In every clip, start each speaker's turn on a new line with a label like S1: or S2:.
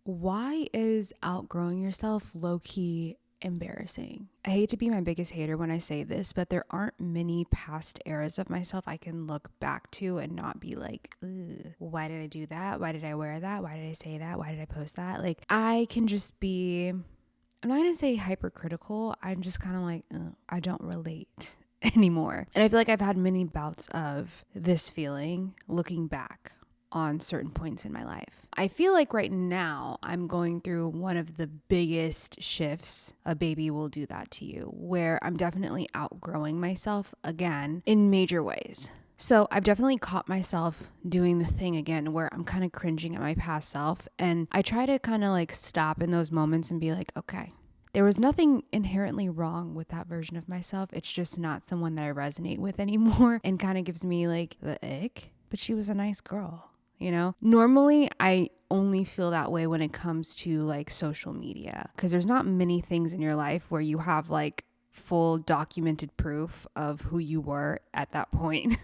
S1: Why is outgrowing yourself low-key embarrassing? I hate to be my biggest hater when I say this, but there aren't many past eras of myself I can look back to and not be like, ugh, why did I do that? Why did I wear that? Why did I say that? Why did I post that? Like, I can just be, I'm not going to say hypercritical. I'm just kind of like, I don't relate anymore. And I feel like I've had many bouts of this feeling looking back on certain points in my life. I feel like right now I'm going through one of the biggest shifts. A baby will do that to you, where I'm definitely outgrowing myself again in major ways. So I've definitely caught myself doing the thing again where I'm kind of cringing at my past self. And I try to kind of like stop in those moments and be like, okay, there was nothing inherently wrong with that version of myself. It's just not someone that I resonate with anymore, and kind of gives me like the ick. But she was a nice girl. You know, normally I only feel that way when it comes to like social media, because there's not many things in your life where you have like full documented proof of who you were at that point.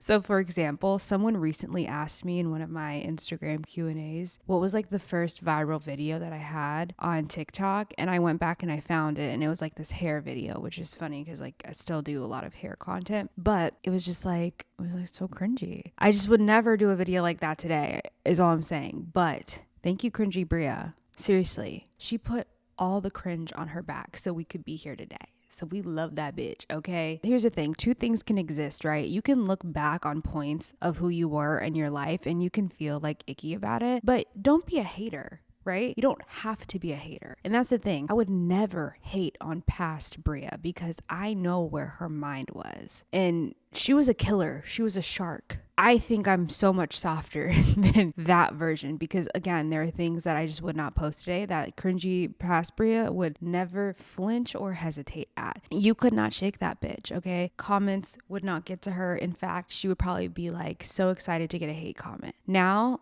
S1: So for example, someone recently asked me in one of my Instagram Q&As what was like the first viral video that I had on TikTok, and I went back and I found it, and it was like this hair video, which is funny because like I still do a lot of hair content, but it was just like, it was like so cringy. I just would never do a video like that today is all I'm saying. But thank you, cringy Bria. Seriously, she put all the cringe on her back so we could be here today. So we love that bitch, okay? Here's the thing. Two things can exist, right? You can look back on points of who you were in your life and you can feel like icky about it, but don't be a hater, right? You don't have to be a hater. And that's the thing. I would never hate on past Bria because I know where her mind was. And she was a killer. She was a shark. I think I'm so much softer than that version because, again, there are things that I just would not post today that cringy past Bria would never flinch or hesitate at. You could not shake that bitch, okay? Comments would not get to her. In fact, she would probably be like so excited to get a hate comment. Now,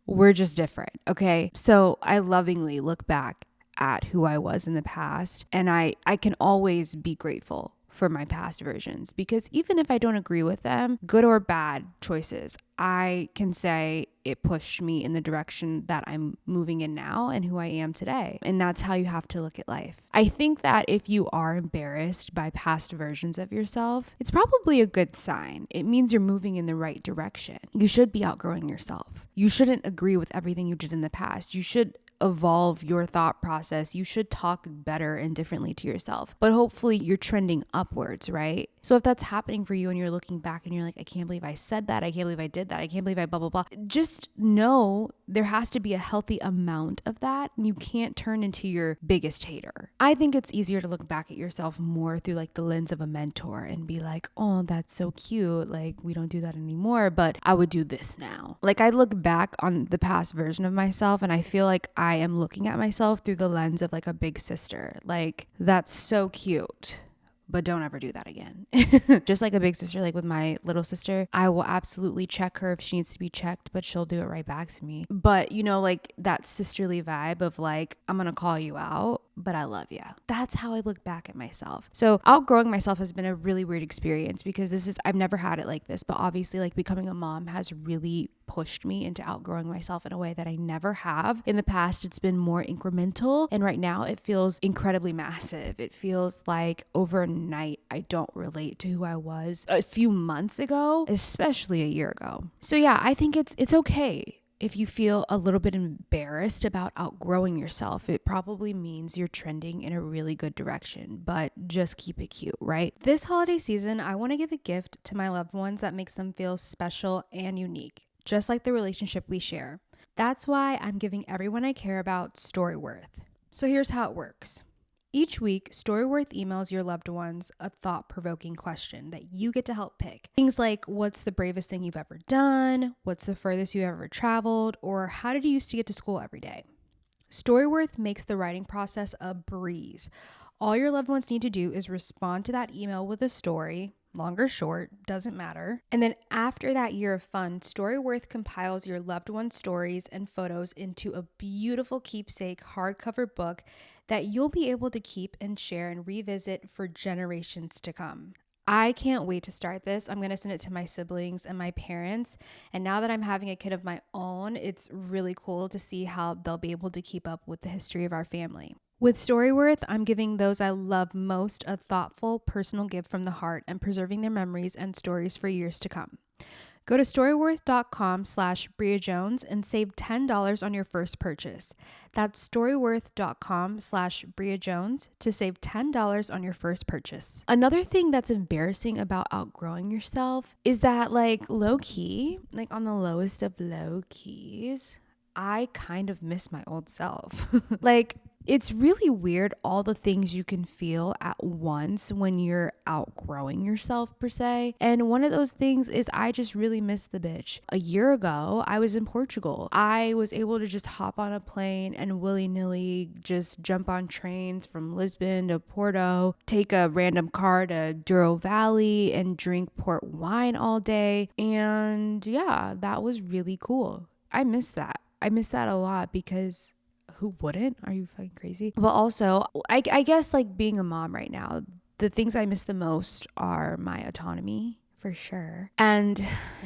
S1: we're just different, okay? So I lovingly look back at who I was in the past, and I can always be grateful for my past versions, because even if I don't agree with them, good or bad choices, I can say it pushed me in the direction that I'm moving in now and who I am today. And that's how you have to look at life. I think that if you are embarrassed by past versions of yourself, it's probably a good sign. It means you're moving in the right direction. You should be outgrowing yourself. You shouldn't agree with everything you did in the past. You should evolve your thought process. You should talk better and differently to yourself, but hopefully you're trending upwards, right? So if that's happening for you and you're looking back and you're like, I can't believe I said that. I can't believe I did that. I can't believe I blah, blah, blah. Just know there has to be a healthy amount of that. And you can't turn into your biggest hater. I think it's easier to look back at yourself more through like the lens of a mentor and be like, oh, that's so cute. Like we don't do that anymore, but I would do this now. Like I look back on the past version of myself and I feel like I am looking at myself through the lens of like a big sister. Like that's so cute, but don't ever do that again. Just like a big sister, like with my little sister, I will absolutely check her if she needs to be checked, but she'll do it right back to me. But you know, like that sisterly vibe of like, I'm going to call you out, but I love you. That's how I look back at myself. So outgrowing myself has been a really weird experience because I've never had it like this, but obviously like becoming a mom has really pushed me into outgrowing myself in a way that I never have. In the past, it's been more incremental. And right now it feels incredibly massive. It feels like overnight, I don't relate to who I was a few months ago, especially a year ago. So yeah, I think it's okay. If you feel a little bit embarrassed about outgrowing yourself, it probably means you're trending in a really good direction, but just keep it cute, right? This holiday season, I want to give a gift to my loved ones that makes them feel special and unique, just like the relationship we share. That's why I'm giving everyone I care about StoryWorth. So here's how it works. Each week, StoryWorth emails your loved ones a thought-provoking question that you get to help pick. Things like, what's the bravest thing you've ever done? What's the furthest you've ever traveled? Or how did you used to get to school every day? StoryWorth makes the writing process a breeze. All your loved ones need to do is respond to that email with a story, long or short, doesn't matter. And then after that year of fun, StoryWorth compiles your loved one's stories and photos into a beautiful keepsake hardcover book that you'll be able to keep and share and revisit for generations to come. I can't wait to start this. I'm going to send it to my siblings and my parents. And now that I'm having a kid of my own, it's really cool to see how they'll be able to keep up with the history of our family. With StoryWorth, I'm giving those I love most a thoughtful, personal gift from the heart and preserving their memories and stories for years to come. Go to storyworth.com/Bria Jones and save $10 on your first purchase. That's storyworth.com/Bria Jones to save $10 on your first purchase. Another thing that's embarrassing about outgrowing yourself is that, like, low key, like on the lowest of low keys, I kind of miss my old self. Like, it's really weird all the things you can feel at once when you're outgrowing yourself, per se. And one of those things is I just really miss the bitch. A year ago, I was in Portugal. I was able to just hop on a plane and willy-nilly just jump on trains from Lisbon to Porto, take a random car to Douro Valley and drink port wine all day. And yeah, that was really cool. I miss that. I miss that a lot because who wouldn't? Are you fucking crazy? But also, I guess, like, being a mom right now, the things I miss the most are my autonomy, for sure. And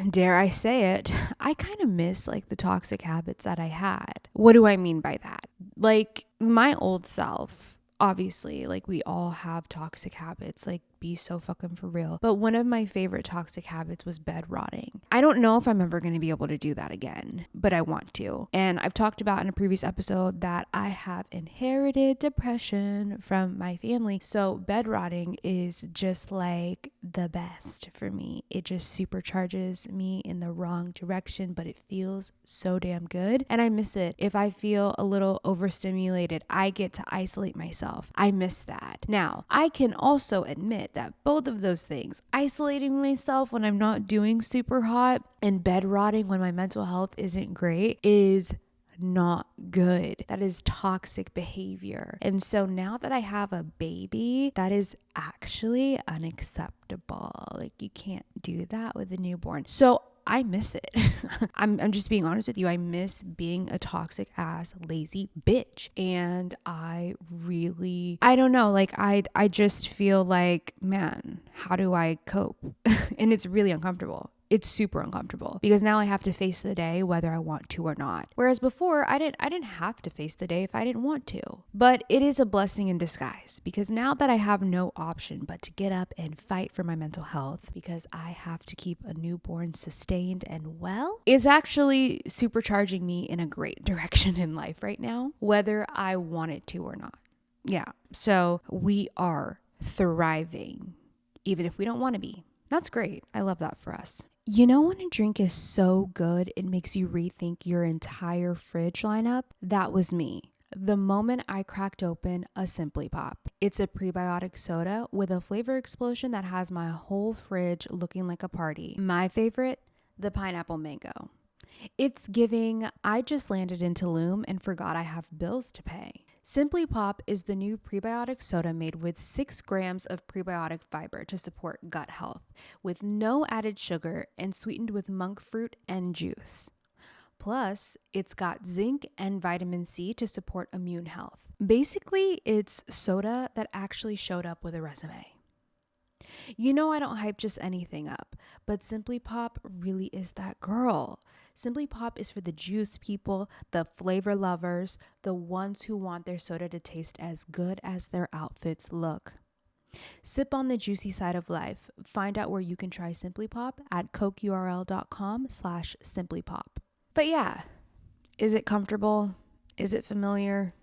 S1: dare I say it, I kind of miss, like, the toxic habits that I had. What do I mean by that? Like, my old self, obviously, like, we all have toxic habits, like, be so fucking for real. But one of my favorite toxic habits was bed rotting. I don't know if I'm ever going to be able to do that again, but I want to. And I've talked about in a previous episode that I have inherited depression from my family. So bed rotting is just like the best for me. It just supercharges me in the wrong direction, but it feels so damn good. And I miss it. If I feel a little overstimulated, I get to isolate myself. I miss that. Now, I can also admit that both of those things, isolating myself when I'm not doing super hot and bed rotting when my mental health isn't great, is not good. That is toxic behavior. And so now that I have a baby, that is actually unacceptable. Like, you can't do that with a newborn. So I miss it. I'm just being honest with you. I miss being a toxic ass, lazy bitch. And I don't know, like, I just feel like, man, how do I cope? And it's really uncomfortable. It's super uncomfortable because now I have to face the day whether I want to or not. Whereas before, I didn't have to face the day if I didn't want to. But it is a blessing in disguise because now that I have no option but to get up and fight for my mental health because I have to keep a newborn sustained and well, is actually supercharging me in a great direction in life right now, whether I want it to or not. Yeah, so we are thriving, even if we don't want to be. That's great. I love that for us. You know, when a drink is so good, it makes you rethink your entire fridge lineup? That was me. The moment I cracked open a SimplyPop. It's a prebiotic soda with a flavor explosion that has my whole fridge looking like a party. My favorite, the pineapple mango. It's giving, I just landed in Tulum and forgot I have bills to pay. SimplyPop is the new prebiotic soda made with 6 grams of prebiotic fiber to support gut health, with no added sugar and sweetened with monk fruit and juice. Plus, it's got zinc and vitamin C to support immune health. Basically, it's soda that actually showed up with a resume. You know, I don't hype just anything up, but SimplyPop really is that girl. SimplyPop is for the juice people, the flavor lovers, the ones who want their soda to taste as good as their outfits look. Sip on the juicy side of life. Find out where you can try SimplyPop at cokeurl.com/SimplyPop. But yeah, is it comfortable? Is it familiar?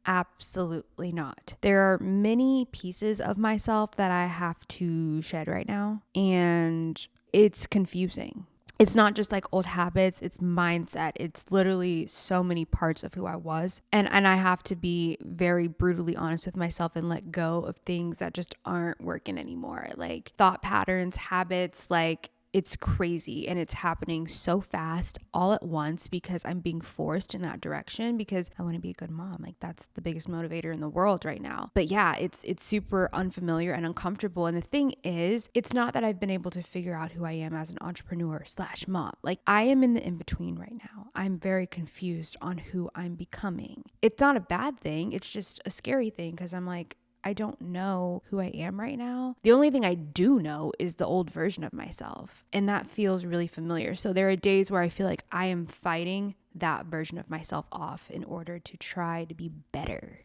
S1: Absolutely not. There are many pieces of myself that I have to shed right now, and it's confusing. It's not just like old habits, it's mindset. It's literally so many parts of who I was. And I have to be very brutally honest with myself and let go of things that just aren't working anymore. Like thought patterns, habits, like it's crazy and it's happening so fast all at once because I'm being forced in that direction because I want to be a good mom. Like that's the biggest motivator in the world right now. But yeah, it's super unfamiliar and uncomfortable. And the thing is, it's not that I've been able to figure out who I am as an entrepreneur / mom. Like I am in the in-between right now. I'm very confused on who I'm becoming. It's not a bad thing. It's just a scary thing because I'm like, I don't know who I am right now. The only thing I do know is the old version of myself. And that feels really familiar. So there are days where I feel like I am fighting that version of myself off in order to try to be better.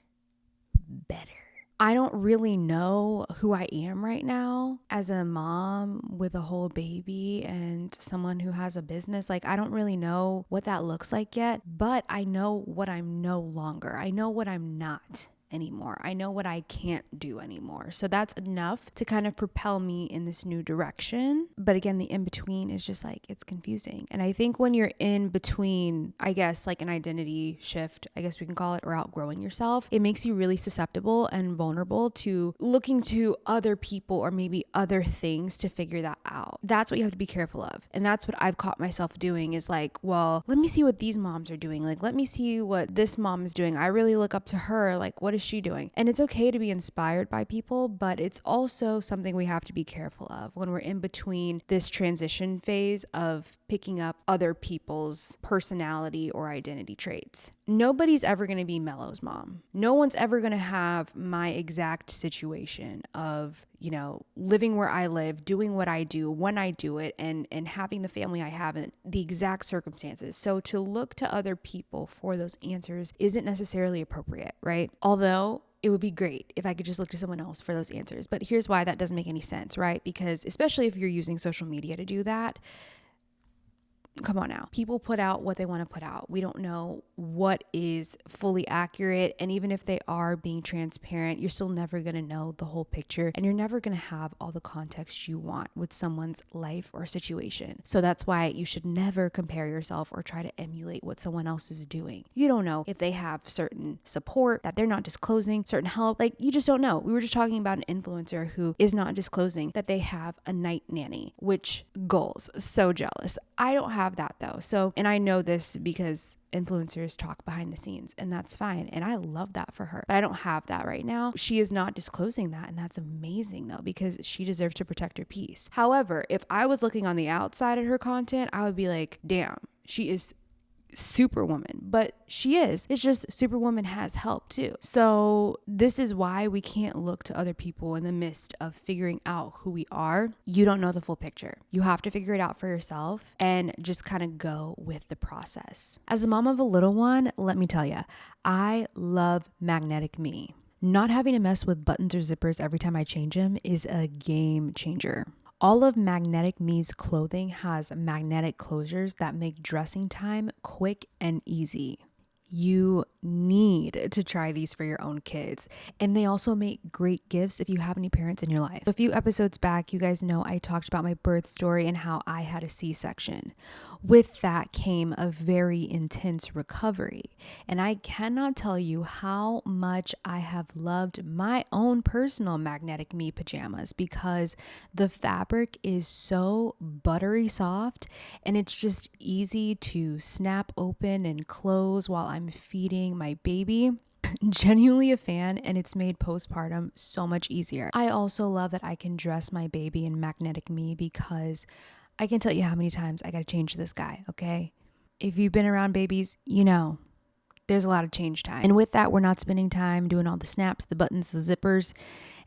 S1: I don't really know who I am right now as a mom with a whole baby and someone who has a business. Like, I don't really know what that looks like yet, but I know what I'm no longer. I know what I'm not anymore. I know what I can't do anymore. So that's enough to kind of propel me in this new direction. But again, the in between is just like, it's confusing. And I think when you're in between, I guess like an identity shift, I guess we can call it, or outgrowing yourself, it makes you really susceptible and vulnerable to looking to other people or maybe other things to figure that out. That's what you have to be careful of. And that's what I've caught myself doing is like, well, let me see what these moms are doing. Like, let me see what this mom is doing. I really look up to her. Like, what is she doing? And it's okay to be inspired by people, but it's also something we have to be careful of when we're in between this transition phase of picking up other people's personality or identity traits. Nobody's ever going to be Mello's mom. No one's ever going to have my exact situation of, you know, living where I live, doing what I do, when I do it, and having the family I have in the exact circumstances. So to look to other people for those answers isn't necessarily appropriate, right? Although it would be great if I could just look to someone else for those answers. But here's why that doesn't make any sense, right? Because especially if you're using social media to do that, come on now. People put out what they want to put out. We don't know what is fully accurate. And even if they are being transparent, you're still never going to know the whole picture. And you're never going to have all the context you want with someone's life or situation. So that's why you should never compare yourself or try to emulate what someone else is doing. You don't know if they have certain support that they're not disclosing, certain help. Like, you just don't know. We were just talking about an influencer who is not disclosing that they have a night nanny, which goals. So jealous. I don't have that though. So, and I know this because influencers talk behind the scenes, and that's fine. And I love that for her, but I don't have that right now. She is not disclosing that. And that's amazing though, because she deserves to protect her peace. However, if I was looking on the outside at her content, I would be like, damn, she is Superwoman, but she is. It's just Superwoman has help too. So this is why we can't look to other people in the midst of figuring out who we are. You don't know the full picture. You have to figure it out for yourself and just kind of go with the process. As a mom of a little one, let me tell you, I love magnetic me. Not having to mess with buttons or zippers every time I change them is a game changer. All of Magnetic Me's clothing has magnetic closures that make dressing time quick and easy. You need to try these for your own kids. And they also make great gifts if you have any parents in your life. A few episodes back, you guys know I talked about my birth story and how I had a C-section. With that came a very intense recovery. And I cannot tell you how much I have loved my own personal Magnetic Me pajamas because the fabric is so buttery soft and it's just easy to snap open and close while I'm feeding my baby. Genuinely a fan, and it's made postpartum so much easier. I also love that I can dress my baby in Magnetic Me because I can tell you how many times I got to change this guy, okay? If you've been around babies, you know there's a lot of change time. And with that, we're not spending time doing all the snaps, the buttons, the zippers,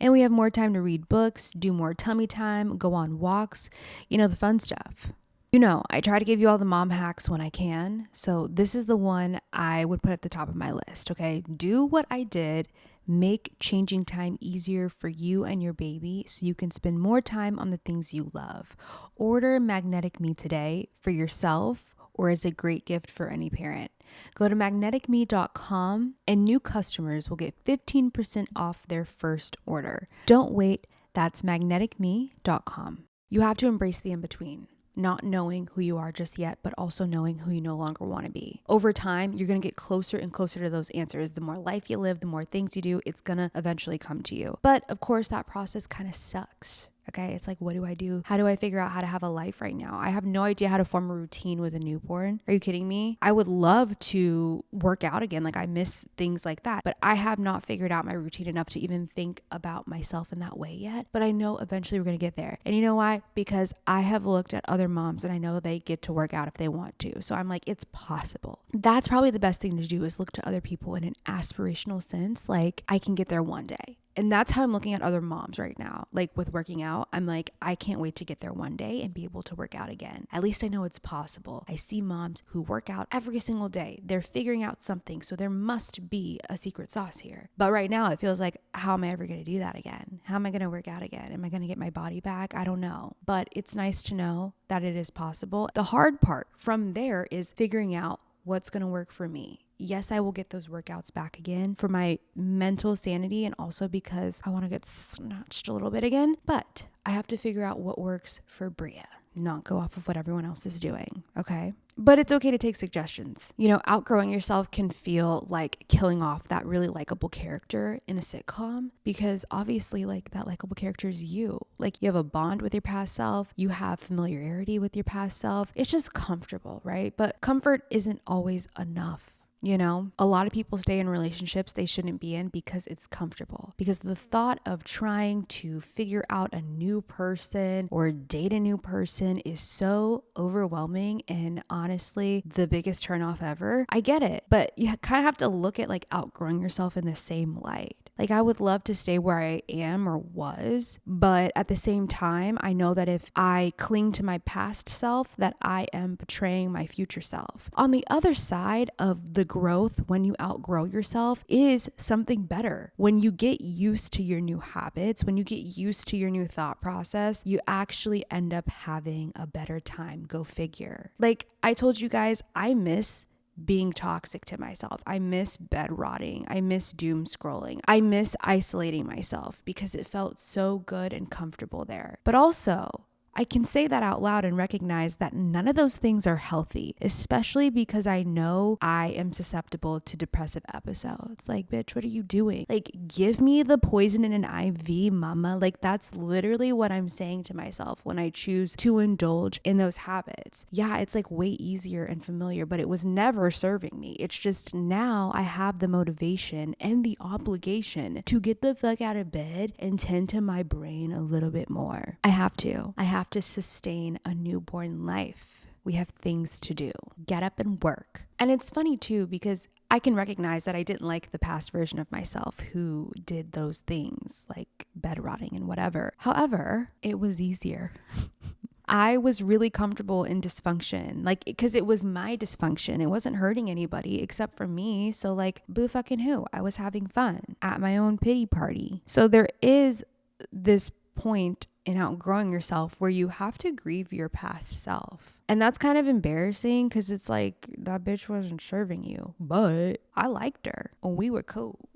S1: and we have more time to read books, do more tummy time, go on walks, you know, the fun stuff. You know, I try to give you all the mom hacks when I can. So this is the one I would put at the top of my list, okay? Do what I did. Make changing time easier for you and your baby so you can spend more time on the things you love. Order Magnetic Me today for yourself or as a great gift for any parent. Go to magneticme.com and new customers will get 15% off their first order. Don't wait. That's magneticme.com. You have to embrace the in-between. Not knowing who you are just yet, but also knowing who you no longer want to be. Over time, you're going to get closer and closer to those answers. The more life you live, the more things you do, it's going to eventually come to you. But of course, that process kind of sucks. Okay, it's like, what do I do? How do I figure out how to have a life right now? I have no idea how to form a routine with a newborn. Are you kidding me? I would love to work out again. Like, I miss things like that, but I have not figured out my routine enough to even think about myself in that way yet. But I know eventually we're going to get there. And you know why? Because I have looked at other moms and I know they get to work out if they want to. So I'm like, it's possible. That's probably the best thing to do is look to other people in an aspirational sense. Like, I can get there one day. And that's how I'm looking at other moms right now. Like with working out, I'm like, I can't wait to get there one day and be able to work out again. At least I know it's possible. I see moms who work out every single day. They're figuring out something. So there must be a secret sauce here. But right now it feels like, how am I ever going to do that again? How am I going to work out again? Am I going to get my body back? I don't know. But it's nice to know that it is possible. The hard part from there is figuring out what's going to work for me. Yes, I will get those workouts back again for my mental sanity and also because I want to get snatched a little bit again. But I have to figure out what works for Bria, not go off of what everyone else is doing. Okay. But it's okay to take suggestions. You know, outgrowing yourself can feel like killing off that really likable character in a sitcom because obviously like that likable character is you. Like you have a bond with your past self. You have familiarity with your past self. It's just comfortable, right? But comfort isn't always enough. You know, a lot of people stay in relationships they shouldn't be in because it's comfortable. Because the thought of trying to figure out a new person or date a new person is so overwhelming and honestly the biggest turnoff ever. I get it, but you kind of have to look at like outgrowing yourself in the same light. Like I would love to stay where I am or was, but at the same time, I know that if I cling to my past self, that I am betraying my future self. On the other side of the growth when you outgrow yourself is something better. When you get used to your new habits, when you get used to your new thought process, you actually end up having a better time. Go figure. Like I told you guys, I miss being toxic to myself. I miss bed rotting. I miss doom scrolling. I miss isolating myself because it felt so good and comfortable there. But also, I can say that out loud and recognize that none of those things are healthy, especially because I know I am susceptible to depressive episodes. Like, bitch, what are you doing? Like, give me the poison in an IV, mama. Like, that's literally what I'm saying to myself when I choose to indulge in those habits. Yeah, it's like way easier and familiar, but it was never serving me. It's just now I have the motivation and the obligation to get the fuck out of bed and tend to my brain a little bit more. I have to sustain a newborn life. We have things to do. Get up and work. And it's funny too, because I can recognize that I didn't like the past version of myself who did those things like bed rotting and whatever. However, it was easier. I was really comfortable in dysfunction, like, because it was my dysfunction. It wasn't hurting anybody except for me. So like, boo fucking who? I was having fun at my own pity party. So there is this point in outgrowing yourself where you have to grieve your past self. And that's kind of embarrassing because it's like, that bitch wasn't serving you, but I liked her. We were cool.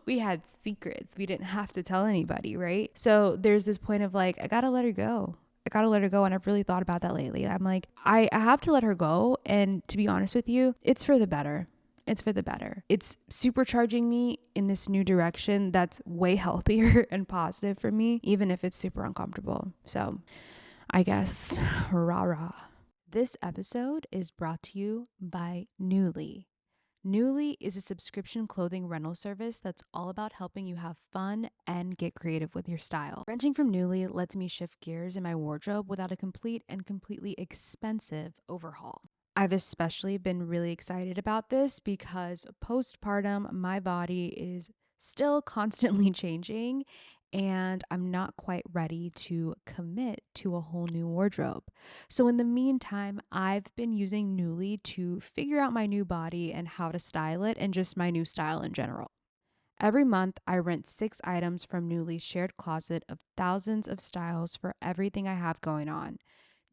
S1: We had secrets. We didn't have to tell anybody, right? So there's this point of like, I gotta let her go. And I've really thought about that lately. I'm like, I have to let her go. And to be honest with you, it's for the better. It's for the better. It's supercharging me in this new direction that's way healthier and positive for me, even if it's super uncomfortable. So I guess, rah-rah. This episode is brought to you by Nuuly. Nuuly is a subscription clothing rental service that's all about helping you have fun and get creative with your style. Renting from Nuuly lets me shift gears in my wardrobe without a complete and completely expensive overhaul. I've especially been really excited about this because postpartum, my body is still constantly changing and I'm not quite ready to commit to a whole new wardrobe. So in the meantime, I've been using Nuuly to figure out my new body and how to style it and just my new style in general. Every month, I rent 6 items from Nuuly's shared closet of thousands of styles for everything I have going on.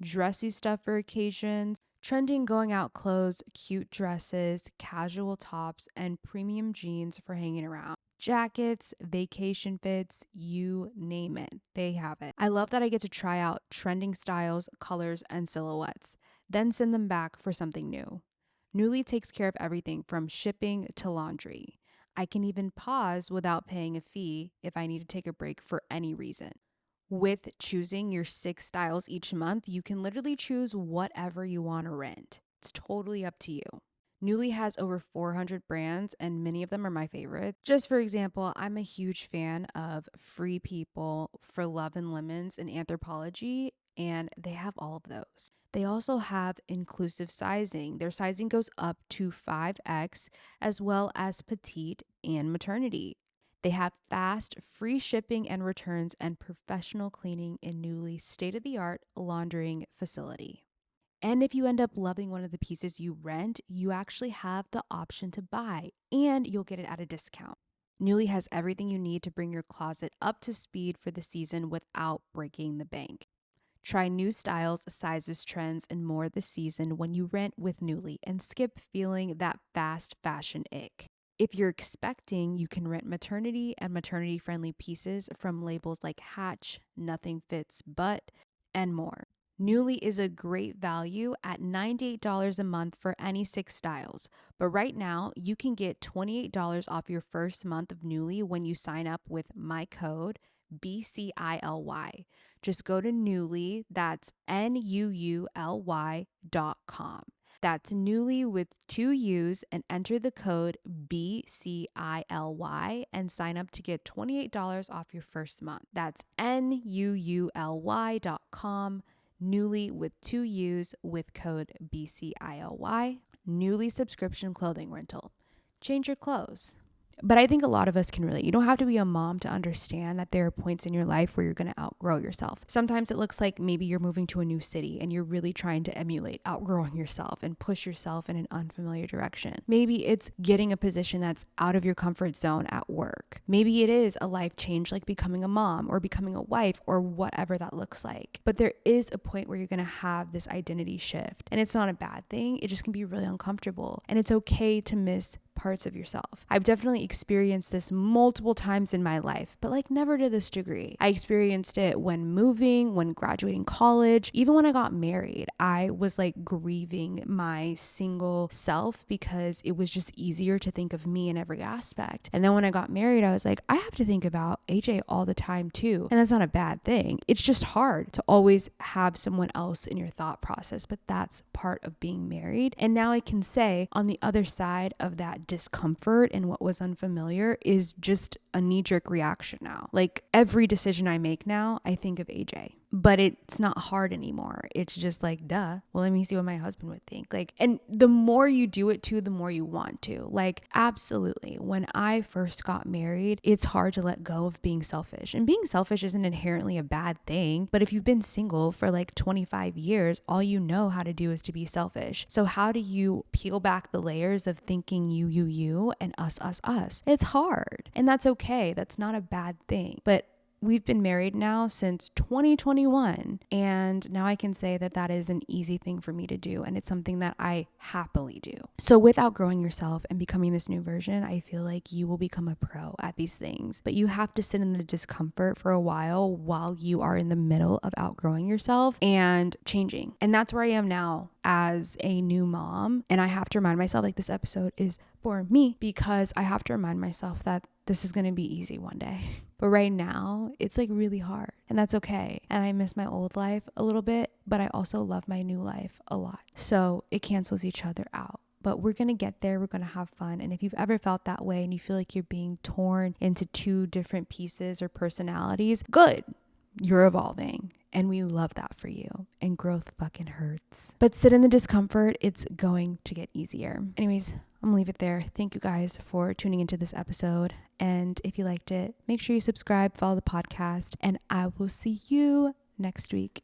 S1: Dressy stuff for occasions, trending going out clothes, cute dresses, casual tops, and premium jeans for hanging around. Jackets, vacation fits, you name it, they have it. I love that I get to try out trending styles, colors, and silhouettes, then send them back for something new. Nuuly takes care of everything from shipping to laundry. I can even pause without paying a fee if I need to take a break for any reason. With choosing your 6 styles each month, you can literally choose whatever you want to rent. It's totally up to you. Nuuly has over 400 brands and many of them are my favorite. Just for example, I'm a huge fan of Free People, For Love and Lemons, and Anthropologie, and they have all of those. They also have inclusive sizing. Their sizing goes up to 5X as well as petite and maternity. They have fast, free shipping and returns and professional cleaning in Nuuly's state-of-the-art laundering facility. And if you end up loving one of the pieces you rent, you actually have the option to buy, and you'll get it at a discount. Nuuly has everything you need to bring your closet up to speed for the season without breaking the bank. Try new styles, sizes, trends, and more this season when you rent with Nuuly and skip feeling that fast fashion ick. If you're expecting, you can rent maternity and maternity-friendly pieces from labels like Hatch, Nothing Fits But, and more. Nuuly is a great value at $98 a month for any 6 styles. But right now, you can get $28 off your first month of Nuuly when you sign up with my code BCILY. Just go to Nuuly, that's NUULY.com. That's Nuuly with 2 U's and enter the code BCILY and sign up to get $28 off your first month. That's NUULY.com. Nuuly with 2 U's with code BCILY. Nuuly subscription clothing rental. Change your clothes. But I think a lot of us can relate. You don't have to be a mom to understand that there are points in your life where you're going to outgrow yourself. Sometimes it looks like maybe you're moving to a new city and you're really trying to emulate outgrowing yourself and push yourself in an unfamiliar direction. Maybe it's getting a position that's out of your comfort zone at work. Maybe it is a life change like becoming a mom or becoming a wife or whatever that looks like. But there is a point where you're going to have this identity shift, and it's not a bad thing. It just can be really uncomfortable, and it's okay to miss parts of yourself. I've definitely experienced this multiple times in my life, but like never to this degree. I experienced it when moving, when graduating college, even when I got married. I was like grieving my single self because it was just easier to think of me in every aspect. And then when I got married, I was like, I have to think about AJ all the time too. And that's not a bad thing. It's just hard to always have someone else in your thought process, but that's part of being married. And now I can say on the other side of that discomfort and what was unfamiliar is just a knee-jerk reaction now. Like every decision I make now, I think of AJ. But it's not hard anymore. It's just like, duh. Well, let me see what my husband would think. Like, and the more you do it too, the more you want to. Like, absolutely. When I first got married, it's hard to let go of being selfish. And being selfish isn't inherently a bad thing. But if you've been single for like 25 years, all you know how to do is to be selfish. So how do you peel back the layers of thinking you, and us? It's hard. And that's okay. That's not a bad thing. But we've been married now since 2021, and now I can say that that is an easy thing for me to do, and it's something that I happily do. So with outgrowing yourself and becoming this new version, I feel like you will become a pro at these things, but you have to sit in the discomfort for a while you are in the middle of outgrowing yourself and changing. And that's where I am now as a new mom, and I have to remind myself, like, this episode is for me because I have to remind myself that this is going to be easy one day. But right now, it's like really hard, and that's okay. And I miss my old life a little bit, but I also love my new life a lot. So it cancels each other out. But we're going to get there. We're going to have fun. And if you've ever felt that way and you feel like you're being torn into 2 different pieces or personalities, good. You're evolving. And we love that for you. And growth fucking hurts. But sit in the discomfort. It's going to get easier. Anyways, I'm gonna leave it there. Thank you guys for tuning into this episode. And if you liked it, make sure you subscribe, follow the podcast, and I will see you next week.